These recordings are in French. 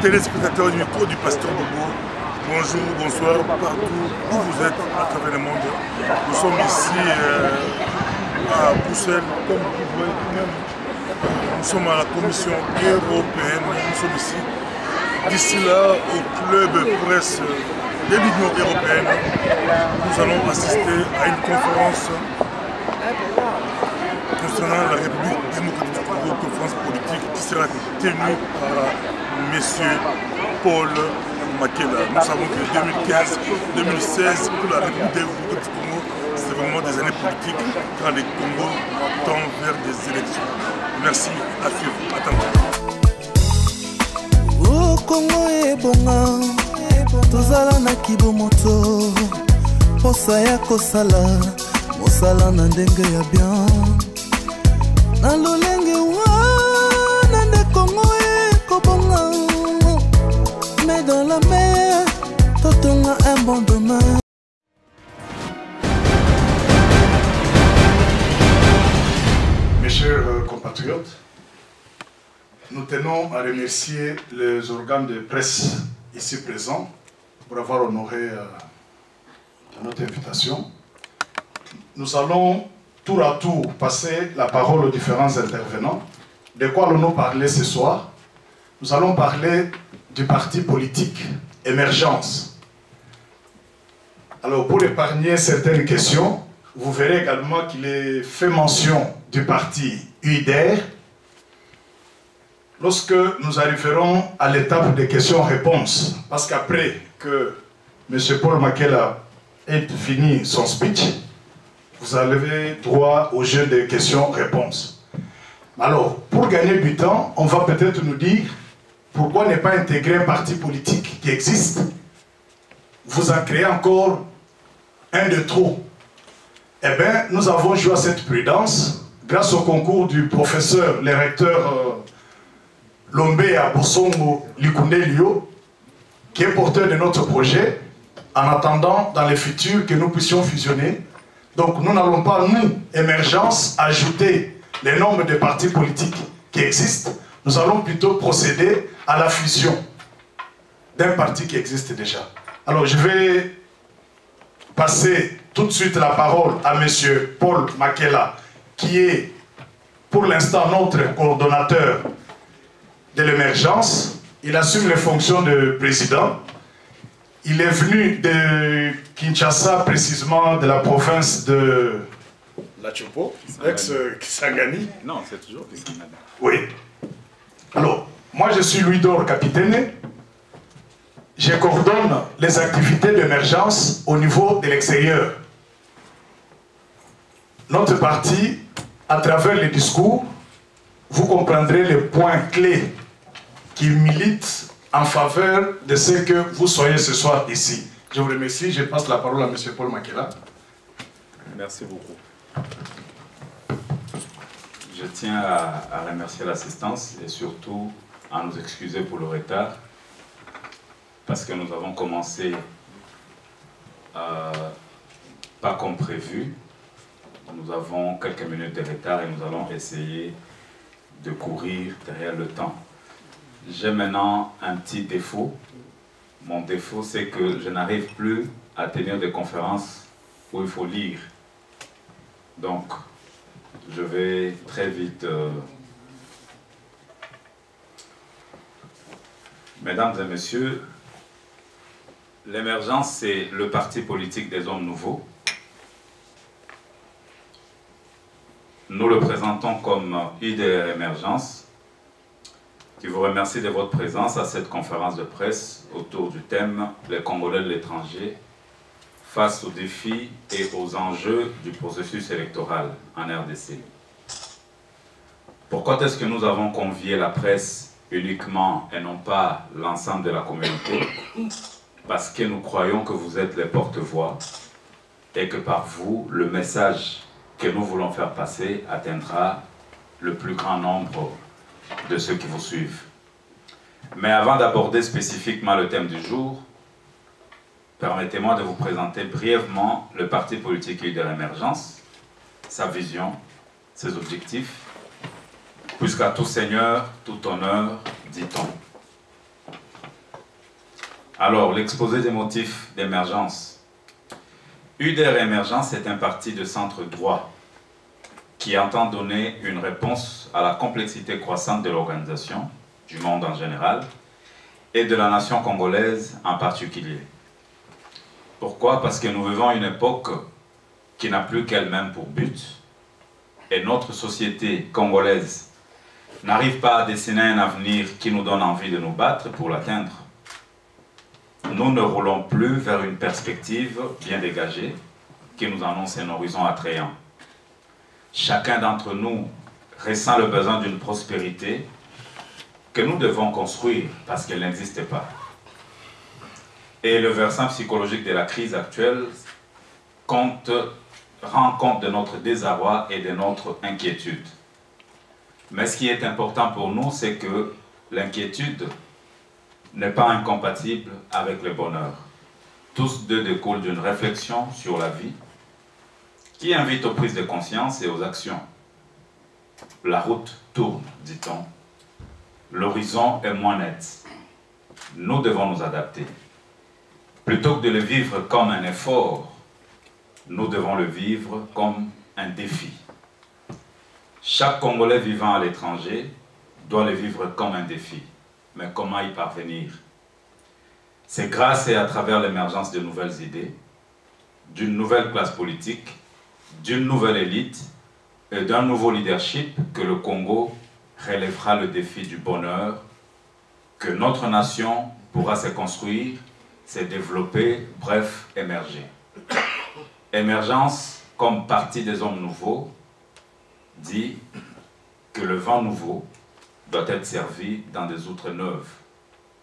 téléspectateurs du micro du Pasteur Bobo, bonjour, bonsoir, partout où vous êtes à travers le monde. Nous sommes ici à Bruxelles, comme vous voyez même. Nous sommes à la Commission européenne, nous sommes ici. D'ici là, au club presse de l'Union européenne, nous allons assister à une conférence concernant la République démocratique du Congo, conférence politique qui sera tenue par M. Paul Makela. Nous savons que 2015-2016, pour la République démocratique du Congo, c'est vraiment des années politiques quand le Congo tend vers des élections. Merci, à suivre. Attendez. Oh, Congo est bon, tozala na kibomoto, posa ya kosala, mosala na ndenge ya bien. Na lolenge wana nde Congo ekobonga, mais dans la mer, totonga un bon demain. Mes chers compatriotes, nous tenons à remercier les organes de presse ici présents pour avoir honoré notre invitation. Nous allons tour à tour passer la parole aux différents intervenants. De quoi allons-nous parler ce soir? Nous allons parler du parti politique Émergence. Alors pour épargner certaines questions, vous verrez également qu'il est fait mention du parti UIDER. Lorsque nous arriverons à l'étape des questions-réponses, parce qu'après que M. Paul Makela ait fini son speech, vous avez droit au jeu de questions-réponses. Alors, pour gagner du temps, on va peut-être nous dire pourquoi ne pas intégrer un parti politique qui existe. Vous en créez encore un de trop. Eh bien, nous avons joué à cette prudence grâce au concours du professeur, le recteur Lombe Abosongo Likunde Lio, qui est porteur de notre projet, en attendant dans le futur que nous puissions fusionner. Donc nous n'allons pas, nous, Émergence, ajouter les nombres de partis politiques qui existent. Nous allons plutôt procéder à la fusion d'un parti qui existe déjà. Alors je vais passer tout de suite la parole à M. Paul Makela, qui est pour l'instant notre coordonnateur de l'Émergence. Il assume les fonctions de président. Il est venu de Kinshasa, précisément de la province de La Chopo, ex-Kisangani. Non, c'est toujours Kisangani. Oui. Alors, moi je suis Louis Dor, capitaine. Je coordonne les activités d'émergence au niveau de l'extérieur. Notre parti, à travers les discours, vous comprendrez les points clés qui militent en faveur de ce que vous soyez ce soir ici. Je vous remercie. Je passe la parole à M. Paul Makela. Merci beaucoup. Je tiens à remercier l'assistance et surtout à nous excuser pour le retard parce que nous avons commencé pas comme prévu. Nous avons quelques minutes de retard et nous allons essayer de courir derrière le temps. J'ai maintenant un petit défaut. Mon défaut, c'est que je n'arrive plus à tenir des conférences où il faut lire. Donc, je vais très vite. Mesdames et messieurs, l'Émergence, c'est le parti politique des hommes nouveaux. Nous le présentons comme UIDER Émergence, qui vous remercie de votre présence à cette conférence de presse autour du thème « Les Congolais de l'étranger face aux défis et aux enjeux du processus électoral en RDC ». Pourquoi est-ce que nous avons convié la presse uniquement et non pas l'ensemble de la communauté? Parce que nous croyons que vous êtes les porte-voix et que par vous, le message que nous voulons faire passer atteindra le plus grand nombre de ceux qui vous suivent. Mais avant d'aborder spécifiquement le thème du jour, permettez-moi de vous présenter brièvement le parti politique UIDER Émergence, sa vision, ses objectifs, puisqu'à tout seigneur, tout honneur, dit-on. Alors, l'exposé des motifs d'émergence. UDR Émergence est un parti de centre droit qui entend donner une réponse à la complexité croissante de l'organisation, du monde en général, et de la nation congolaise en particulier. Pourquoi? Parce que nous vivons une époque qui n'a plus qu'elle-même pour but, et notre société congolaise n'arrive pas à dessiner un avenir qui nous donne envie de nous battre pour l'atteindre. Nous ne roulons plus vers une perspective bien dégagée qui nous annonce un horizon attrayant. Chacun d'entre nous ressent le besoin d'une prospérité que nous devons construire parce qu'elle n'existe pas. Et le versant psychologique de la crise actuelle rend compte de notre désarroi et de notre inquiétude. Mais ce qui est important pour nous, c'est que l'inquiétude n'est pas incompatible avec le bonheur. Tous deux découlent d'une réflexion sur la vie qui invite aux prises de conscience et aux actions. La route tourne, dit-on. L'horizon est moins net. Nous devons nous adapter. Plutôt que de le vivre comme un effort, nous devons le vivre comme un défi. Chaque Congolais vivant à l'étranger doit le vivre comme un défi. Mais comment y parvenir? C'est grâce et à travers l'émergence de nouvelles idées, d'une nouvelle classe politique, d'une nouvelle élite et d'un nouveau leadership que le Congo relèvera le défi du bonheur, que notre nation pourra se construire, se développer, bref, émerger. Émergence, comme partie des hommes nouveaux, dit que le vent nouveau doit être servi dans des outres neuves.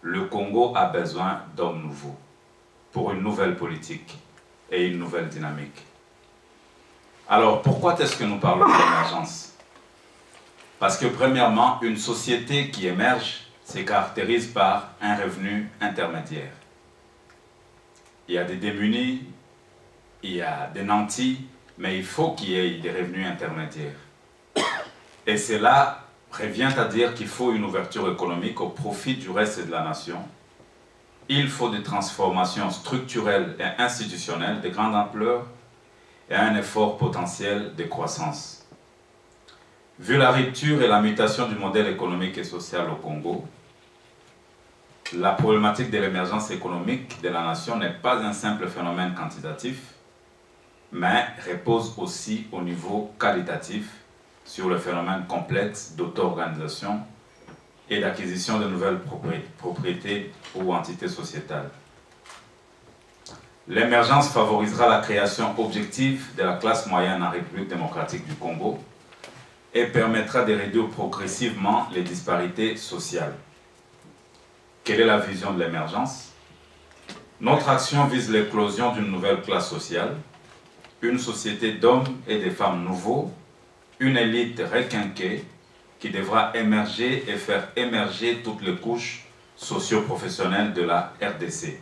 Le Congo a besoin d'hommes nouveaux pour une nouvelle politique et une nouvelle dynamique. Alors, pourquoi est-ce que nous parlons d'émergence? Parce que, premièrement, une société qui émerge se caractérise par un revenu intermédiaire. Il y a des démunis, il y a des nantis, mais il faut qu'il y ait des revenus intermédiaires. Et cela revient à dire qu'il faut une ouverture économique au profit du reste de la nation. Il faut des transformations structurelles et institutionnelles de grande ampleur et un effort potentiel de croissance. Vu la rupture et la mutation du modèle économique et social au Congo, la problématique de l'émergence économique de la nation n'est pas un simple phénomène quantitatif, mais repose aussi au niveau qualitatif sur le phénomène complexe d'auto-organisation et d'acquisition de nouvelles propriétés ou entités sociétales. L'émergence favorisera la création objective de la classe moyenne en République démocratique du Congo et permettra de réduire progressivement les disparités sociales. Quelle est la vision de l'émergence? Notre action vise l'éclosion d'une nouvelle classe sociale, une société d'hommes et de femmes nouveaux, une élite requinquée qui devra émerger et faire émerger toutes les couches socio-professionnelles de la RDC,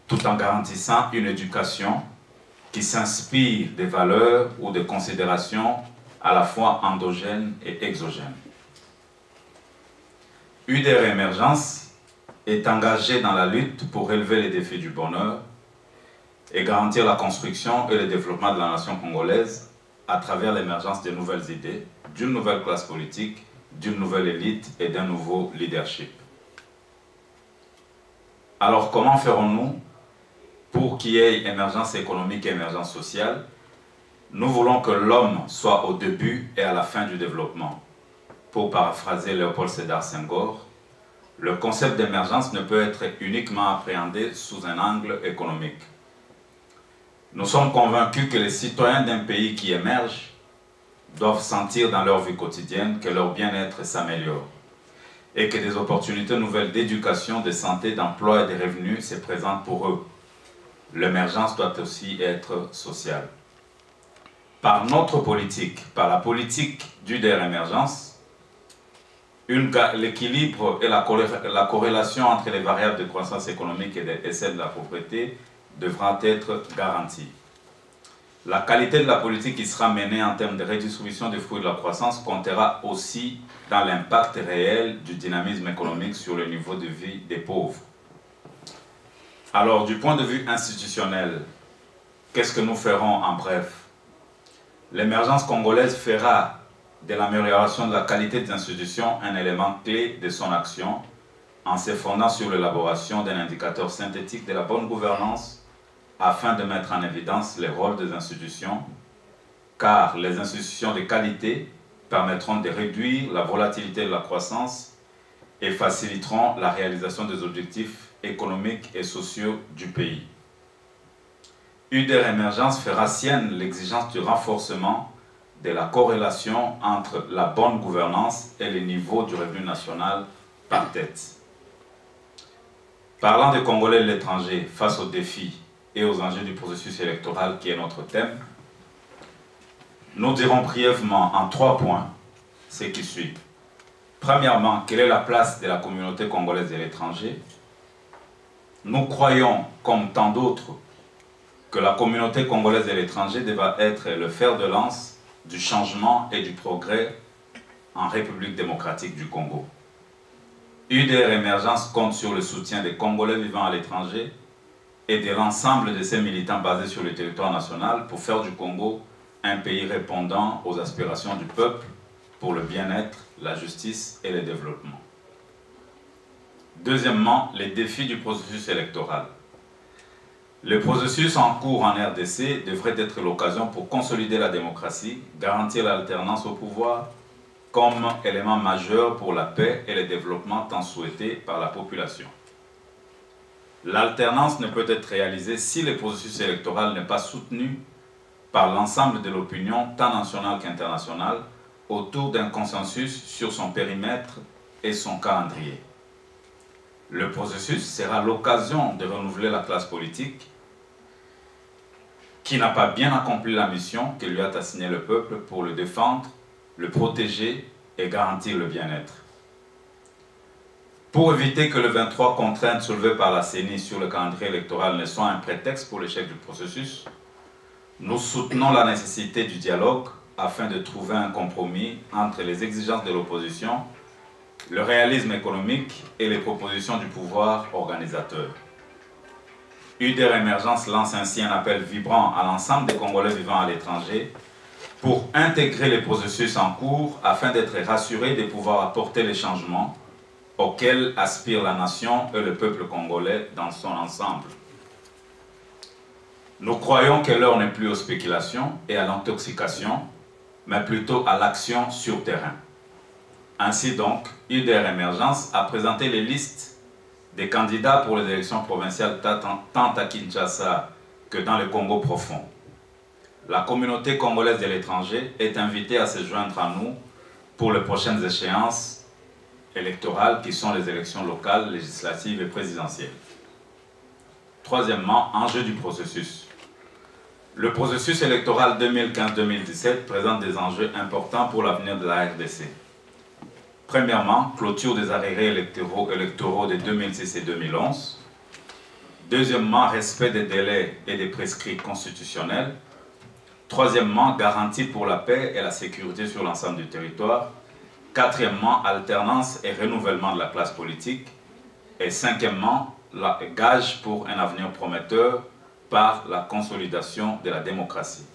tout en garantissant une éducation qui s'inspire des valeurs ou des considérations à la fois endogènes et exogènes. UDR Émergence est engagé dans la lutte pour relever les défis du bonheur et garantir la construction et le développement de la nation congolaise à travers l'émergence de nouvelles idées, d'une nouvelle classe politique, d'une nouvelle élite et d'un nouveau leadership. Alors comment ferons-nous pour qu'il y ait émergence économique et émergence sociale? Nous voulons que l'homme soit au début et à la fin du développement. Pour paraphraser Léopold Sédar Senghor, le concept d'émergence ne peut être uniquement appréhendé sous un angle économique. Nous sommes convaincus que les citoyens d'un pays qui émerge doivent sentir dans leur vie quotidienne que leur bien-être s'améliore et que des opportunités nouvelles d'éducation, de santé, d'emploi et de revenus se présentent pour eux. L'émergence doit aussi être sociale. Par notre politique, par la politique d'UDR Émergence, l'équilibre et la corrélation entre les variables de croissance économique et celle de la pauvreté devra être garantie. La qualité de la politique qui sera menée en termes de redistribution des fruits de la croissance comptera aussi dans l'impact réel du dynamisme économique sur le niveau de vie des pauvres. Alors, du point de vue institutionnel, qu'est-ce que nous ferons en bref? L'émergence congolaise fera de l'amélioration de la qualité des institutions un élément clé de son action en se fondant sur l'élaboration d'un indicateur synthétique de la bonne gouvernance afin de mettre en évidence les rôles des institutions, car les institutions de qualité permettront de réduire la volatilité de la croissance et faciliteront la réalisation des objectifs économiques et sociaux du pays. UDR Émergence fera sienne l'exigence du renforcement de la corrélation entre la bonne gouvernance et le niveau du revenu national par tête. Parlant des Congolais de l'étranger face aux défis et aux enjeux du processus électoral qui est notre thème, nous dirons brièvement en 3 points ce qui suit. Premièrement, quelle est la place de la communauté congolaise de l'étranger? Nous croyons, comme tant d'autres, que la communauté congolaise de l'étranger devra être le fer de lance du changement et du progrès en République démocratique du Congo. UDR Émergence compte sur le soutien des Congolais vivant à l'étranger et de l'ensemble de ses militants basés sur le territoire national pour faire du Congo un pays répondant aux aspirations du peuple pour le bien-être, la justice et le développement. Deuxièmement, les défis du processus électoral. Le processus en cours en RDC devrait être l'occasion pour consolider la démocratie, garantir l'alternance au pouvoir comme élément majeur pour la paix et le développement tant souhaité par la population. L'alternance ne peut être réalisée si le processus électoral n'est pas soutenu par l'ensemble de l'opinion tant nationale qu'internationale autour d'un consensus sur son périmètre et son calendrier. Le processus sera l'occasion de renouveler la classe politique qui n'a pas bien accompli la mission que lui a assignée le peuple pour le défendre, le protéger et garantir le bien-être. Pour éviter que les 23 contraintes soulevées par la CENI sur le calendrier électoral ne soient un prétexte pour l'échec du processus, nous soutenons la nécessité du dialogue afin de trouver un compromis entre les exigences de l'opposition, le réalisme économique et les propositions du pouvoir organisateur. UDR Émergence lance ainsi un appel vibrant à l'ensemble des Congolais vivant à l'étranger pour intégrer les processus en cours afin d'être rassurés de pouvoir apporter les changements auxquels aspire la nation et le peuple congolais dans son ensemble. Nous croyons que l'heure n'est plus aux spéculations et à l'intoxication, mais plutôt à l'action sur terrain. Ainsi donc, UDR Émergence a présenté les listes des candidats pour les élections provinciales tant à Kinshasa que dans le Congo profond. La communauté congolaise de l'étranger est invitée à se joindre à nous pour les prochaines échéances électorales qui sont les élections locales, législatives et présidentielles. Troisièmement, enjeu du processus. Le processus électoral 2015-2017 présente des enjeux importants pour l'avenir de la RDC. Premièrement, clôture des arriérés électoraux de 2006 et 2011. Deuxièmement, respect des délais et des prescrits constitutionnels. Troisièmement, garantie pour la paix et la sécurité sur l'ensemble du territoire. Quatrièmement, alternance et renouvellement de la classe politique. Et cinquièmement, gage pour un avenir prometteur par la consolidation de la démocratie.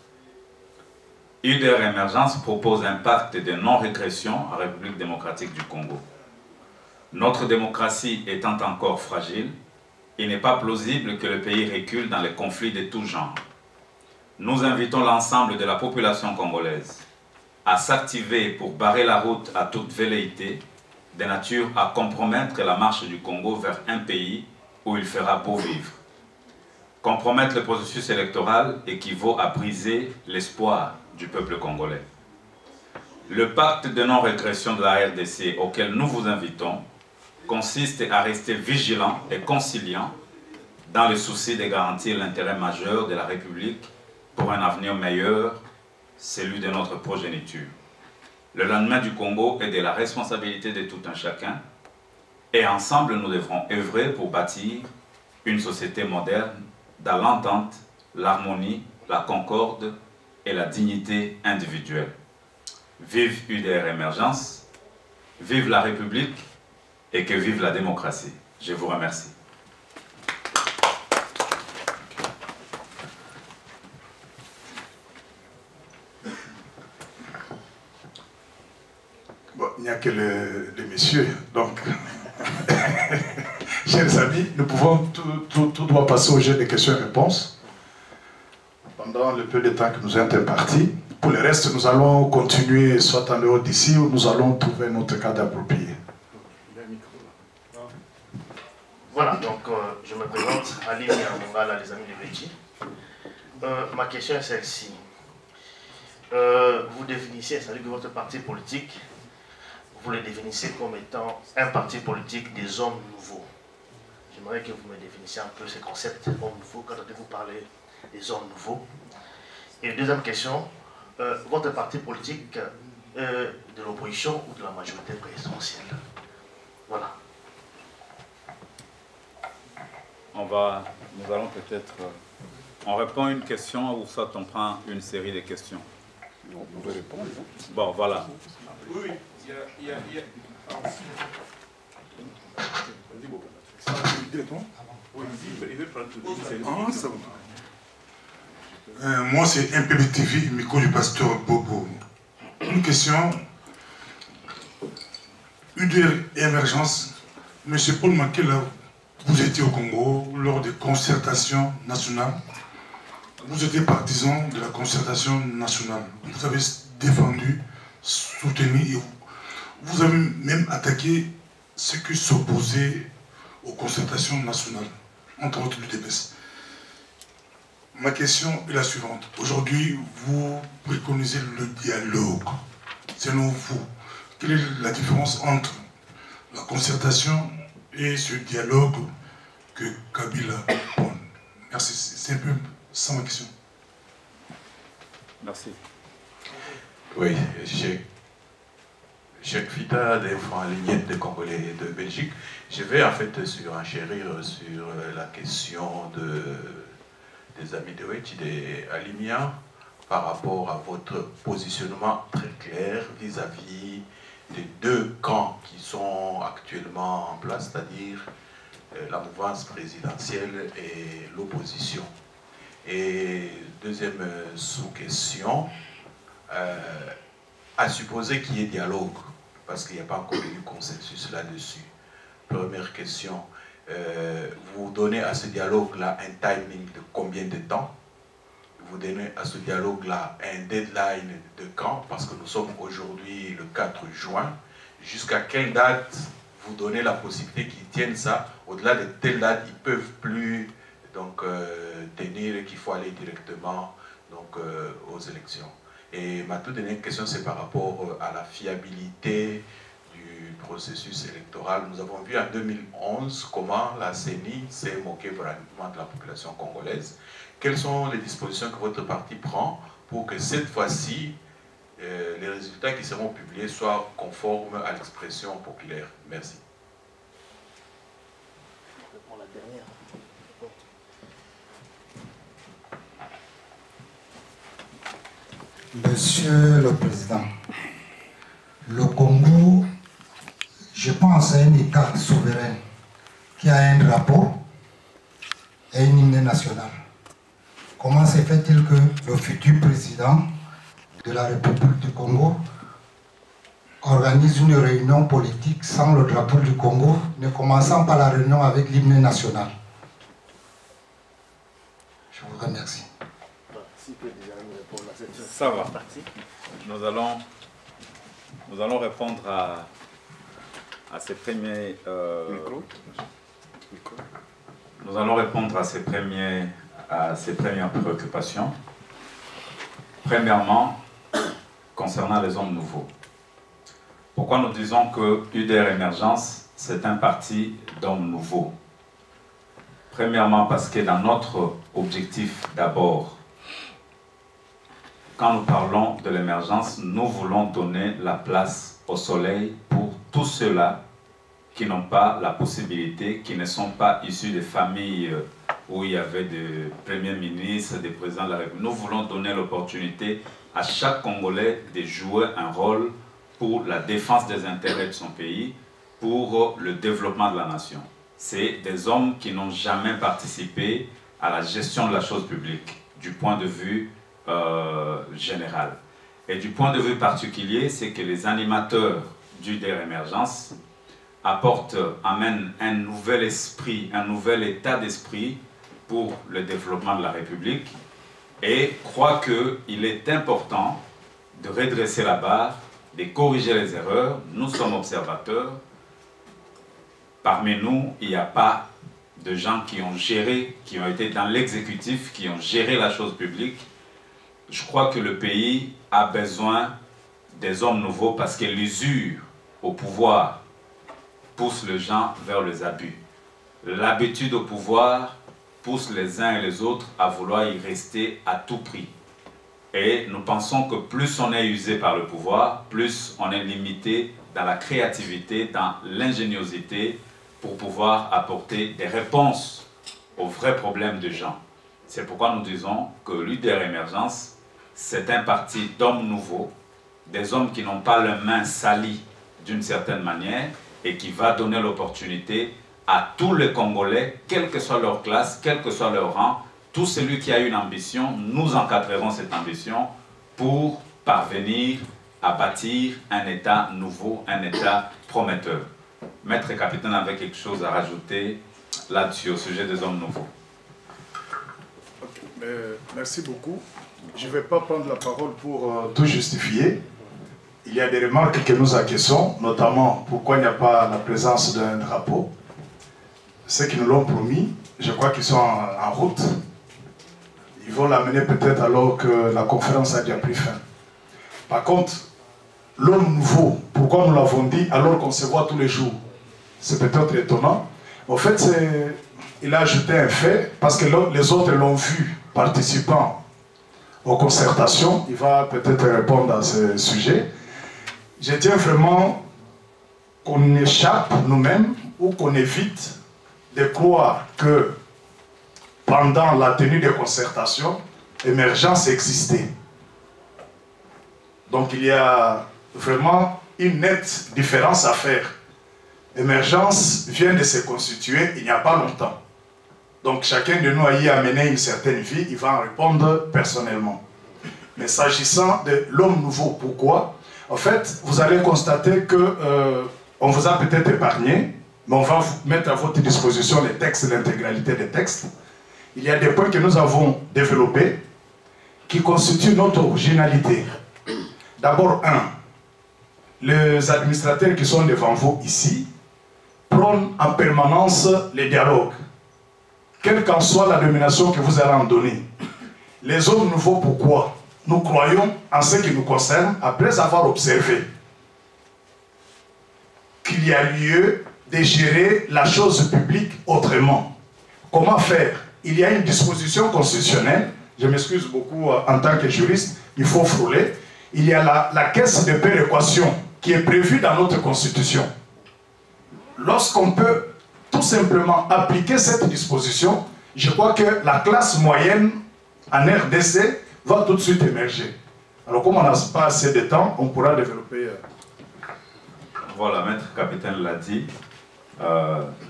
UDR Émergence propose un pacte de non-régression en République démocratique du Congo. Notre démocratie étant encore fragile, il n'est pas plausible que le pays recule dans les conflits de tout genre. Nous invitons l'ensemble de la population congolaise à s'activer pour barrer la route à toute velléité de nature à compromettre la marche du Congo vers un pays où il fera beau vivre. Compromettre le processus électoral équivaut à briser l'espoir du peuple congolais. Le pacte de non-régression de la RDC auquel nous vous invitons consiste à rester vigilant et conciliant dans le souci de garantir l'intérêt majeur de la République pour un avenir meilleur, celui de notre progéniture. Le lendemain du Congo est de la responsabilité de tout un chacun et ensemble nous devrons œuvrer pour bâtir une société moderne dans l'entente, l'harmonie, la concorde et la dignité individuelle. Vive UDR Émergence, vive la République et que vive la démocratie. Je vous remercie. il n'y a que les messieurs. Donc, chers amis, nous pouvons, tout doit passer au jeu des questions et réponses. Pendant le peu de temps que nous est imparti. Pour le reste, nous allons continuer soit en dehors d'ici ou nous allons trouver notre cadre approprié. Voilà, donc je me présente Ali Niamongala, les amis de Beji. Ma question est celle-ci. Vous définissez, c'est-à-dire que votre parti politique, vous le définissez comme étant un parti politique des hommes nouveaux. J'aimerais que vous me définissiez un peu ce concept hommes nouveaux quand vous parlez des hommes nouveaux. Et deuxième question, votre parti politique de l'opposition ou de la majorité présidentielle? Voilà. Nous allons peut-être... on répond à une question ou soit on prend une série de questions. On pouvait répondre. Bon, voilà. Oui, il y a... Moi, c'est MPB-TV, micro du pasteur Bobo. Une question. UDR et émergence. Monsieur Paul Makela, vous étiez au Congo lors des concertations nationales. Vous étiez partisan de la concertation nationale. Vous avez défendu, soutenu et vous avez même attaqué ceux qui s'opposaient aux concertations nationales, entre autres l'UDPS. Ma question est la suivante. Aujourd'hui, vous préconisez le dialogue. Selon vous, quelle est la différence entre la concertation et ce dialogue que Kabila prône? Merci. C'est un peu ça ma question. Merci. Oui, Cheikh Fita des Francs Lignettes des Congolais de Belgique. Je vais en fait surenchérir sur la question des amis de Wechi, des Alimia, par rapport à votre positionnement très clair vis-à-vis des deux camps qui sont actuellement en place, c'est-à-dire la mouvance présidentielle et l'opposition. Et deuxième sous-question, à supposer qu'il y ait dialogue, parce qu'il n'y a pas encore eu consensus là-dessus. Première question, vous donnez à ce dialogue-là un timing de combien de temps? Vous donnez à ce dialogue-là un deadline de quand? Parce que nous sommes aujourd'hui le 4 juin. Jusqu'à quelle date vous donnez la possibilité qu'ils tiennent ça? Au-delà de telle date, ils ne peuvent plus donc, tenir, qu'il faut aller directement donc, aux élections. Et ma toute dernière question, c'est par rapport à la fiabilité du processus électoral. Nous avons vu en 2011 comment la CENI s'est moquée vraiment de la population congolaise. Quelles sont les dispositions que votre parti prend pour que cette fois-ci, les résultats qui seront publiés soient conformes à l'expression populaire? Merci. Monsieur le Président, le Congo, je pense, est un État souverain qui a un drapeau et une hymne nationale. Comment se fait-il que le futur président de la République du Congo organise une réunion politique sans le drapeau du Congo, ne commençant par la réunion avec l'hymne national? Je vous remercie. Ça va. Nous allons répondre à ces premiers... Nous allons répondre à ces premières préoccupations. Premièrement, concernant les hommes nouveaux. Pourquoi nous disons que UDR Émergence, c'est un parti d'hommes nouveaux? Premièrement, parce que dans notre objectif d'abord, quand nous parlons de l'émergence, nous voulons donner la place au soleil pour tous ceux-là qui n'ont pas la possibilité, qui ne sont pas issus des familles où il y avait des premiers ministres, des présidents de la République. Nous voulons donner l'opportunité à chaque Congolais de jouer un rôle pour la défense des intérêts de son pays, pour le développement de la nation. C'est des hommes qui n'ont jamais participé à la gestion de la chose publique, du point de vue général. Et du point de vue particulier, c'est que les animateurs d'UDR Émergence amène un nouvel esprit, un nouvel état d'esprit pour le développement de la République et croit qu'il est important de redresser la barre, de corriger les erreurs. Nous sommes observateurs. Parmi nous, il n'y a pas de gens qui ont géré, qui ont été dans l'exécutif, qui ont géré la chose publique. Je crois que le pays a besoin des hommes nouveaux parce que l'usure au pouvoir pousse les gens vers les abus. L'habitude au pouvoir pousse les uns et les autres à vouloir y rester à tout prix. Et nous pensons que plus on est usé par le pouvoir, plus on est limité dans la créativité, dans l'ingéniosité pour pouvoir apporter des réponses aux vrais problèmes des gens. C'est pourquoi nous disons que l'UDR Émergence, c'est un parti d'hommes nouveaux, des hommes qui n'ont pas les mains salies d'une certaine manière et qui va donner l'opportunité à tous les Congolais, quelle que soit leur classe, quel que soit leur rang, tout celui qui a une ambition, nous encadrerons cette ambition pour parvenir à bâtir un État nouveau, un État prometteur. Maître Capitaine avait quelque chose à rajouter là-dessus, au sujet des hommes nouveaux. Okay. Merci beaucoup. Je ne vais pas prendre la parole pour tout justifier. Il y a des remarques que nous acquiesçons, notamment pourquoi il n'y a pas la présence d'un drapeau. Ceux qui nous l'ont promis, je crois qu'ils sont en route. Ils vont l'amener peut-être alors que la conférence a déjà pris fin. Par contre, l'homme nouveau, pourquoi nous l'avons dit alors qu'on se voit tous les jours? C'est peut-être étonnant. En fait, il a ajouté un fait, parce que les autres l'ont vu participant aux concertations. Il va peut-être répondre à ce sujet. Je tiens vraiment qu'on échappe nous-mêmes ou qu'on évite de croire que pendant la tenue des concertations, émergence existait. Donc il y a vraiment une nette différence à faire. Émergence vient de se constituer il n'y a pas longtemps. Donc chacun de nous a y amené une certaine vie, il va en répondre personnellement. Mais s'agissant de l'homme nouveau, pourquoi? En fait, vous allez constater que on vous a peut-être épargné, mais on va vous mettre à votre disposition les textes, l'intégralité des textes. Il y a des points que nous avons développés qui constituent notre originalité. D'abord, les administrateurs qui sont devant vous ici prônent en permanence les dialogues. Quelle qu'en soit la domination que vous allez en donner. Les hommes nouveaux, pourquoi? Nous croyons en ce qui nous concerne, après avoir observé qu'il y a lieu de gérer la chose publique autrement. Comment faire? Il y a une disposition constitutionnelle, je m'excuse beaucoup en tant que juriste, il faut frôler. Il y a la caisse de péréquation qui est prévue dans notre constitution. Lorsqu'on peut tout simplement appliquer cette disposition, je crois que la classe moyenne en RDC va tout de suite émerger. Alors comme on n'a pas assez de temps, on pourra développer... Voilà, Maître Capitaine l'a dit,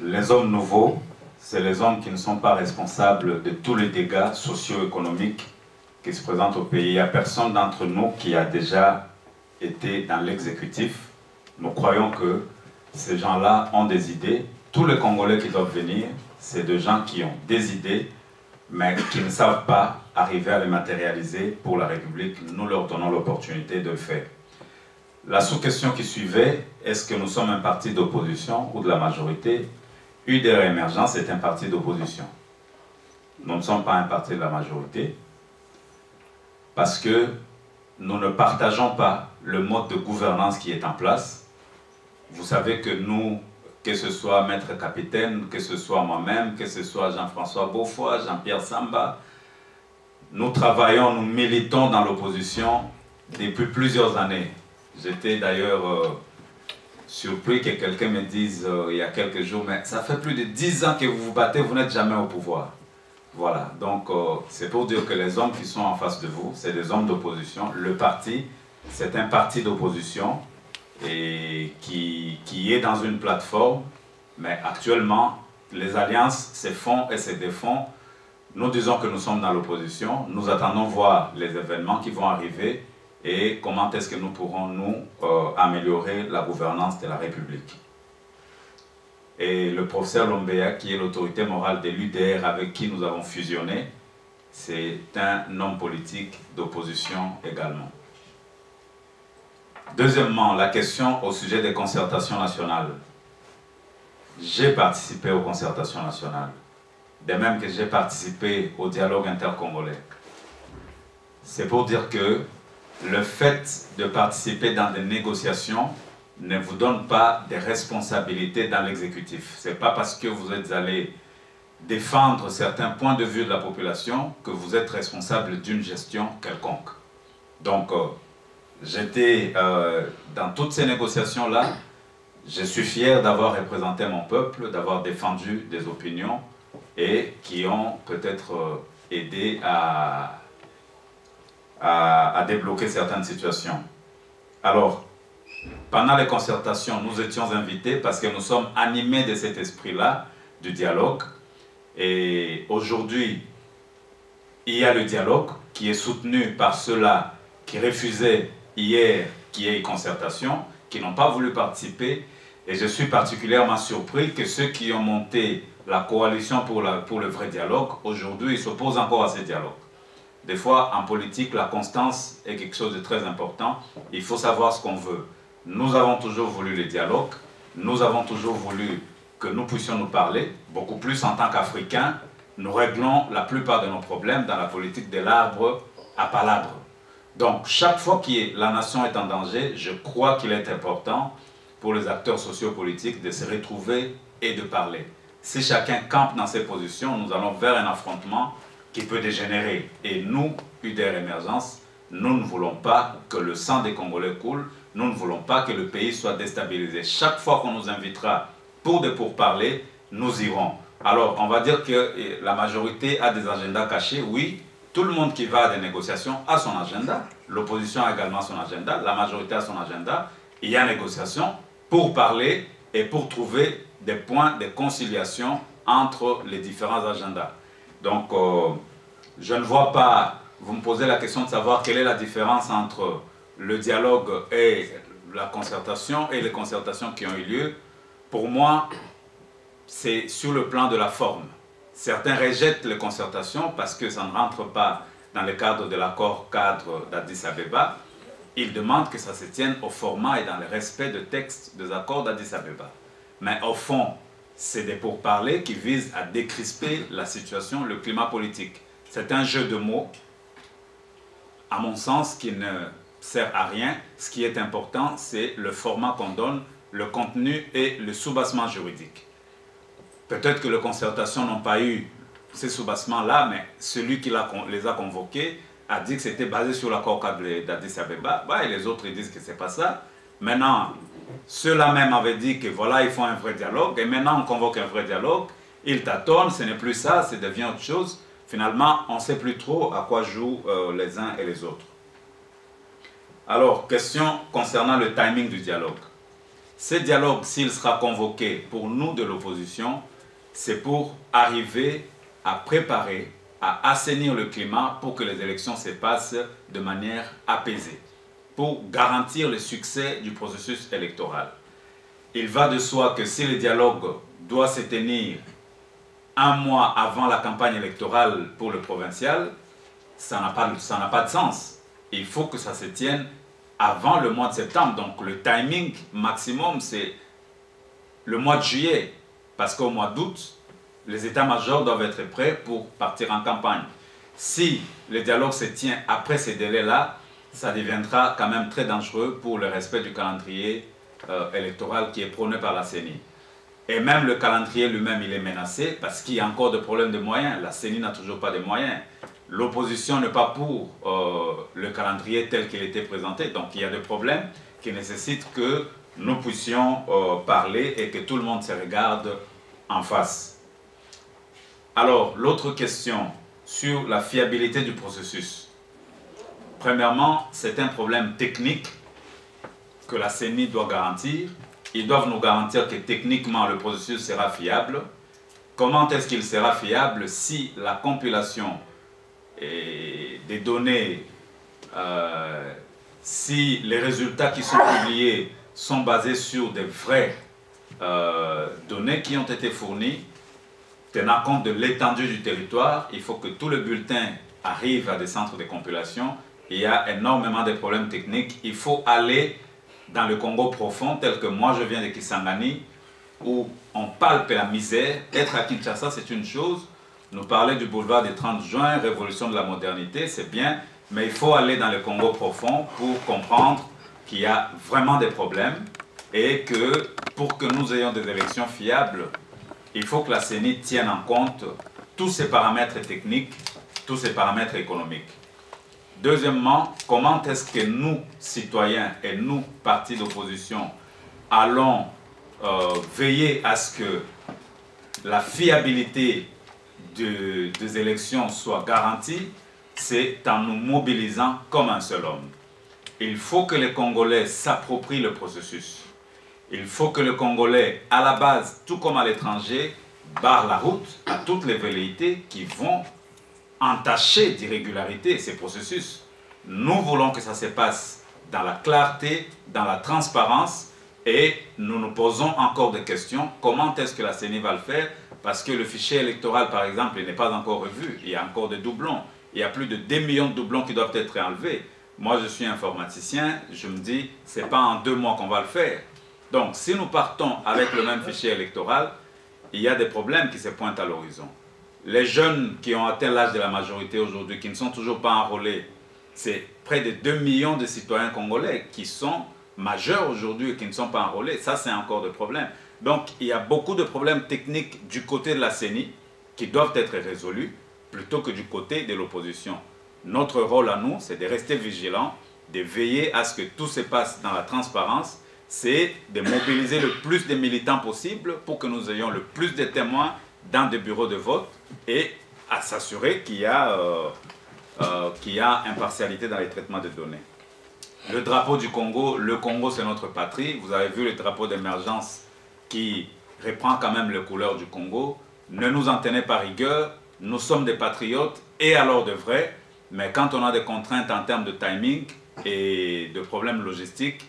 les hommes nouveaux, c'est les hommes qui ne sont pas responsables de tous les dégâts socio-économiques qui se présentent au pays. Il n'y a personne d'entre nous qui a déjà été dans l'exécutif. Nous croyons que ces gens-là ont des idées. Tous les Congolais qui doivent venir, c'est des gens qui ont des idées, mais qui ne savent pas arriver à les matérialiser pour la République. Nous leur donnons l'opportunité de le faire. La sous-question qui suivait, est-ce que nous sommes un parti d'opposition ou de la majorité? UDR Émergence est un parti d'opposition. Nous ne sommes pas un parti de la majorité parce que nous ne partageons pas le mode de gouvernance qui est en place. Vous savez que nous, que ce soit Maître Capitaine, que ce soit moi-même, que ce soit Jean-François Beaufoy, Jean-Pierre Samba, nous travaillons, nous militons dans l'opposition depuis plusieurs années. J'étais d'ailleurs surpris que quelqu'un me dise il y a quelques jours, mais ça fait plus de 10 ans que vous vous battez, vous n'êtes jamais au pouvoir. Voilà, donc c'est pour dire que les hommes qui sont en face de vous, c'est des hommes d'opposition. Le parti, c'est un parti d'opposition et qui est dans une plateforme, mais actuellement, les alliances se font et se défont. Nous disons que nous sommes dans l'opposition, nous attendons voir les événements qui vont arriver et comment est-ce que nous pourrons, nous, améliorer la gouvernance de la République. Et le professeur Lombea, qui est l'autorité morale de l'UDR avec qui nous avons fusionné, c'est un homme politique d'opposition également. Deuxièmement, la question au sujet des concertations nationales. J'ai participé aux concertations nationales, de même que j'ai participé au dialogue intercongolais. C'est pour dire que le fait de participer dans des négociations ne vous donne pas des responsabilités dans l'exécutif. Ce n'est pas parce que vous êtes allé défendre certains points de vue de la population que vous êtes responsable d'une gestion quelconque. Donc, j'étais dans toutes ces négociations-là. Je suis fier d'avoir représenté mon peuple, d'avoir défendu des opinions et qui ont peut-être aidé à débloquer certaines situations. Alors, pendant les concertations, nous étions invités parce que nous sommes animés de cet esprit-là, du dialogue. Et aujourd'hui, il y a le dialogue qui est soutenu par ceux-là qui refusaient hier qu'il y ait une concertation, qui n'ont pas voulu participer. Et je suis particulièrement surpris que ceux qui ont monté la coalition pour le vrai dialogue, aujourd'hui, ils s'opposent encore à ce dialogue. Des fois, en politique, la constance est quelque chose de très important. Il faut savoir ce qu'on veut. Nous avons toujours voulu le dialogue. Nous avons toujours voulu que nous puissions nous parler. Beaucoup plus en tant qu'Africains, nous réglons la plupart de nos problèmes dans la politique de l'arbre à palabre. Donc, chaque fois que la nation est en danger, je crois qu'il est important pour les acteurs sociopolitiques de se retrouver et de parler. Si chacun campe dans ses positions, nous allons vers un affrontement qui peut dégénérer. Et nous, UDR Émergence, nous ne voulons pas que le sang des Congolais coule, nous ne voulons pas que le pays soit déstabilisé. Chaque fois qu'on nous invitera pour des pourparlers, nous irons. Alors, on va dire que la majorité a des agendas cachés, oui. Tout le monde qui va à des négociations a son agenda. L'opposition a également son agenda, la majorité a son agenda. Il y a négociation pour parler et pour trouver des points de conciliation entre les différents agendas. Donc, je ne vois pas, vous me posez la question de savoir quelle est la différence entre le dialogue et la concertation et les concertations qui ont eu lieu. Pour moi, c'est sur le plan de la forme. Certains rejettent les concertations parce que ça ne rentre pas dans le cadre de l'accord cadre d'Addis Abeba. Ils demandent que ça se tienne au format et dans le respect de textes des accords d'Addis Abeba. Mais au fond, c'est des pourparlers qui visent à décrisper la situation, le climat politique. C'est un jeu de mots, à mon sens, qui ne sert à rien. Ce qui est important, c'est le format qu'on donne, le contenu et le soubassement juridique. Peut-être que les concertations n'ont pas eu ces soubassements-là, mais celui qui les a convoqués a dit que c'était basé sur l'accord cadre d'Addis Abeba. Et les autres ils disent que ce n'est pas ça. Maintenant, ceux-là même avaient dit que voilà, ils font un vrai dialogue, et maintenant on convoque un vrai dialogue, ils tâtonnent, ce n'est plus ça, ça devient autre chose. Finalement, on ne sait plus trop à quoi jouent les uns et les autres. Alors, question concernant le timing du dialogue. Ce dialogue, s'il sera convoqué pour nous de l'opposition, c'est pour arriver à préparer, à assainir le climat pour que les élections se passent de manière apaisée, pour garantir le succès du processus électoral. Il va de soi que si le dialogue doit se tenir un mois avant la campagne électorale pour le provincial, ça n'a pas de sens. Il faut que ça se tienne avant le mois de septembre. Donc le timing maximum, c'est le mois de juillet. Parce qu'au mois d'août, les états-majors doivent être prêts pour partir en campagne. Si le dialogue se tient après ces délais-là, ça deviendra quand même très dangereux pour le respect du calendrier électoral qui est prôné par la CENI. Et même le calendrier lui-même, il est menacé parce qu'il y a encore des problèmes de moyens. La CENI n'a toujours pas de moyens. L'opposition n'est pas pour le calendrier tel qu'il était présenté. Donc il y a des problèmes qui nécessitent que nous puissions parler et que tout le monde se regarde en face. Alors, l'autre question sur la fiabilité du processus. Premièrement, c'est un problème technique que la CENI doit garantir. Ils doivent nous garantir que techniquement le processus sera fiable. Comment est-ce qu'il sera fiable si la compilation des données si les résultats qui sont publiés sont basés sur des vraies données qui ont été fournies, tenant compte de l'étendue du territoire, il faut que tous les bulletins arrivent à des centres de compilation. Il y a énormément de problèmes techniques. Il faut aller dans le Congo profond, tel que moi je viens de Kisangani, où on palpe la misère. Être à Kinshasa, c'est une chose. Nous parler du boulevard du 30 juin, révolution de la modernité, c'est bien. Mais il faut aller dans le Congo profond pour comprendre qu'il y a vraiment des problèmes et que pour que nous ayons des élections fiables, il faut que la CENI tienne en compte tous ces paramètres techniques, tous ces paramètres économiques. Deuxièmement, comment est-ce que nous, citoyens et nous, partis d'opposition, allons veiller à ce que la fiabilité des élections soit garantie? C'est en nous mobilisant comme un seul homme. Il faut que les Congolais s'approprient le processus. Il faut que les Congolais, à la base, tout comme à l'étranger, barrent la route à toutes les velléités qui vont entacher d'irrégularité ces processus. Nous voulons que ça se passe dans la clarté, dans la transparence, et nous nous posons encore des questions. Comment est-ce que la CENI va le faire? Parce que le fichier électoral, par exemple, n'est pas encore revu. Il y a encore des doublons. Il y a plus de 2 millions de doublons qui doivent être enlevés. Moi, je suis informaticien, je me dis, ce n'est pas en 2 mois qu'on va le faire. Donc, si nous partons avec le même fichier électoral, il y a des problèmes qui se pointent à l'horizon. Les jeunes qui ont atteint l'âge de la majorité aujourd'hui, qui ne sont toujours pas enrôlés, c'est près de 2 millions de citoyens congolais qui sont majeurs aujourd'hui et qui ne sont pas enrôlés. Ça, c'est encore des problèmes. Donc, il y a beaucoup de problèmes techniques du côté de la CENI qui doivent être résolus plutôt que du côté de l'opposition. Notre rôle à nous, c'est de rester vigilants, de veiller à ce que tout se passe dans la transparence, c'est de mobiliser le plus de militants possible pour que nous ayons le plus de témoins dans des bureaux de vote et à s'assurer qu'il y a impartialité dans les traitements de données. Le drapeau du Congo, le Congo c'est notre patrie. Vous avez vu le drapeau d'émergence qui reprend quand même les couleurs du Congo. Ne nous en tenez pas rigueur, nous sommes des patriotes et alors de vrai, mais quand on a des contraintes en termes de timing et de problèmes logistiques,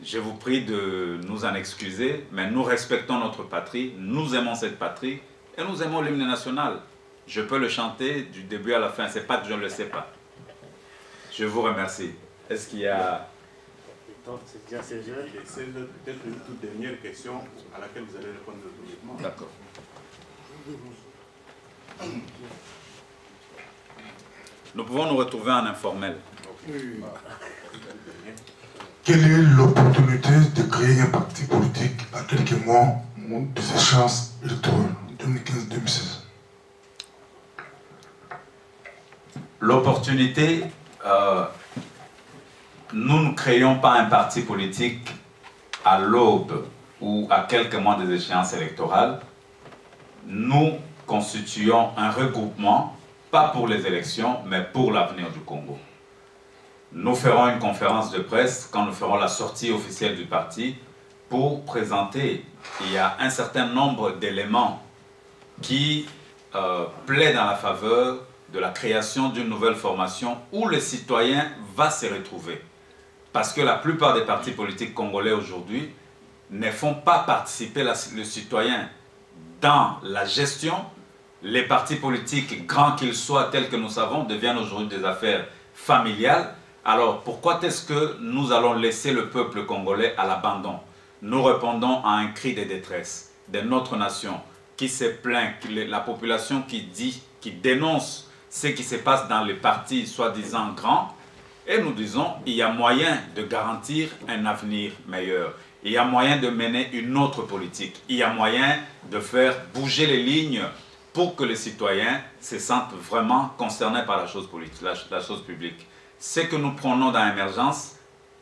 je vous prie de nous en excuser, mais nous respectons notre patrie, nous aimons cette patrie et nous aimons l'hymne national. Je peux le chanter du début à la fin, c'est pas que je ne le sais pas. Je vous remercie. Est-ce qu'il y a... C'est peut-être une toute dernière question à laquelle vous allez répondre brièvement. D'accord. Nous pouvons nous retrouver en informel. Quelle est l'opportunité de créer un parti politique à quelques mois des échéances électorales 2015-2016? L'opportunité, nous ne créons pas un parti politique à l'aube ou à quelques mois des échéances électorales. Nous constituons un regroupement, pas pour les élections, mais pour l'avenir du Congo. Nous ferons une conférence de presse quand nous ferons la sortie officielle du parti pour présenter. Il y a un certain nombre d'éléments qui plaident en la faveur de la création d'une nouvelle formation où le citoyen va se retrouver. Parce que la plupart des partis politiques congolais aujourd'hui ne font pas participer le citoyen dans la gestion. Les partis politiques, grands qu'ils soient, tels que nous savons, deviennent aujourd'hui des affaires familiales. Alors, pourquoi est-ce que nous allons laisser le peuple congolais à l'abandon? Nous répondons à un cri de détresse de notre nation qui se plaint, la population qui dénonce ce qui se passe dans les partis soi-disant grands. Et nous disons, il y a moyen de garantir un avenir meilleur. Il y a moyen de mener une autre politique. Il y a moyen de faire bouger les lignes pour que les citoyens se sentent vraiment concernés par la chose politique, la chose publique. Ce que nous prenons dans l'émergence,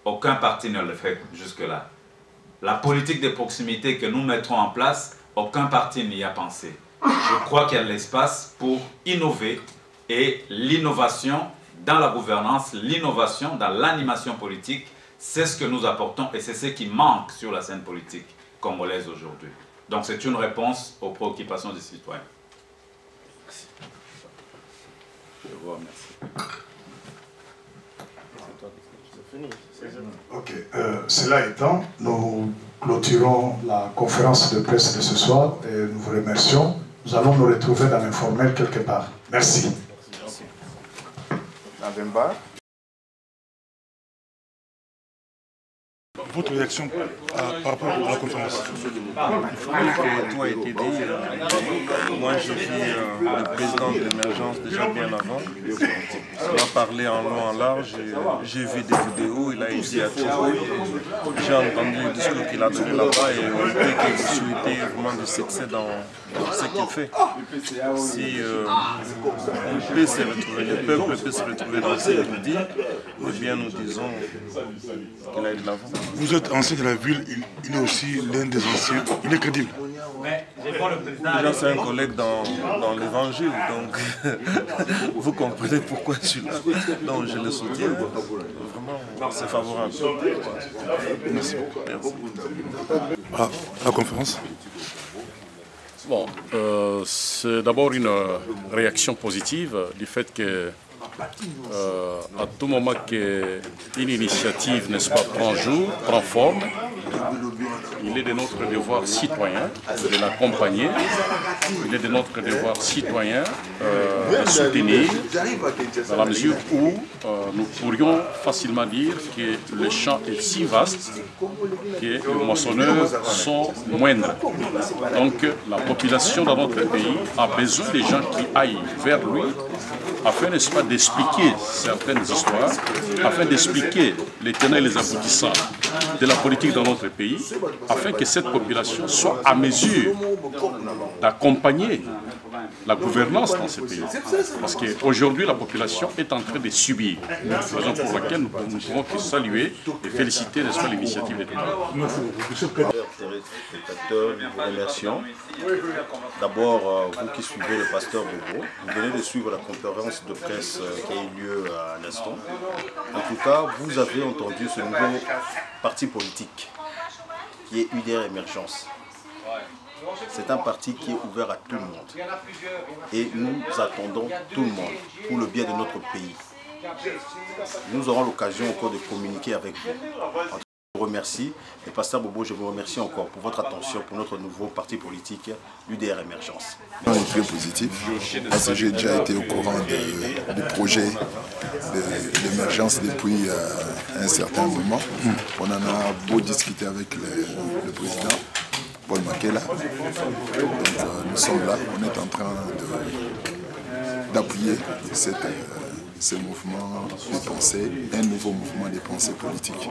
aucun parti ne le fait jusque-là. La politique de proximité que nous mettrons en place, aucun parti n'y a pensé. Je crois qu'il y a l'espace pour innover et l'innovation dans la gouvernance, l'innovation dans l'animation politique, c'est ce que nous apportons et c'est ce qui manque sur la scène politique congolaise aujourd'hui. Donc c'est une réponse aux préoccupations des citoyens. Je vous remercie. fini. Ok. Cela étant, nous clôturons la conférence de presse de ce soir et nous vous remercions. Nous allons nous retrouver dans l'informel quelque part. Merci. Votre réaction par rapport à la conférence? Tout a été dit. Moi, j'ai vu le président de l'émergence déjà bien avant. Il a parlé en long, en large. J'ai vu des vidéos, il a été à Tchèque. J'ai entendu le discours qu'il a donné là-bas et on peut qu'il souhaitait vraiment du succès dans ce qu'il fait. Si on peut se retrouver, le peuple peut se retrouver dans ce qu'il dit, eh bien nous disons qu'il a de l'avant. Vous êtes ancien de la ville, il est aussi l'un des anciens, il est crédible. Déjà c'est un collègue dans l'évangile, donc vous comprenez pourquoi je suis là. Donc je le soutiens, vraiment c'est favorable. Merci. La conférence? Bon, c'est d'abord une réaction positive du fait que à tout moment qu'une initiative, n'est-ce pas, prend forme, il est de notre devoir citoyen de l'accompagner, il est de notre devoir citoyen de soutenir, dans la mesure où nous pourrions facilement dire que le champ est si vaste que les moissonneurs sont moindres. Donc la population dans notre pays a besoin des gens qui aillent vers lui afin, n'est-ce pas, d'expliquer certaines histoires, afin d'expliquer les tenants et les aboutissants de la politique dans notre pays, afin que cette population soit à mesure d'accompagner la gouvernance dans ce pays. Parce qu'aujourd'hui, la population est en train de subir. Raison pour laquelle nous ne pouvons que saluer et féliciter, n'est-ce pas, l'initiative de tout le monde. Téléspectateurs, nous vous remercions. D'abord, vous qui suivez le pasteur Bobo, vous venez de suivre la conférence de presse qui a eu lieu à l'instant. En tout cas, vous avez entendu ce nouveau parti politique qui est UDR Émergence. C'est un parti qui est ouvert à tout le monde. Et nous attendons tout le monde pour le bien de notre pays. Nous aurons l'occasion encore de communiquer avec vous. Je vous remercie. Et Pasteur Bobo, je vous remercie encore pour votre attention pour notre nouveau parti politique, l'UDR Émergence. On est très positif parce que j'ai déjà été au courant du projet de l'émergence depuis un certain moment. On en a beau discuter avec le président Paul Makela. Donc nous sommes là, on est en train d'appuyer ce mouvement de pensée, un nouveau mouvement de pensée politique.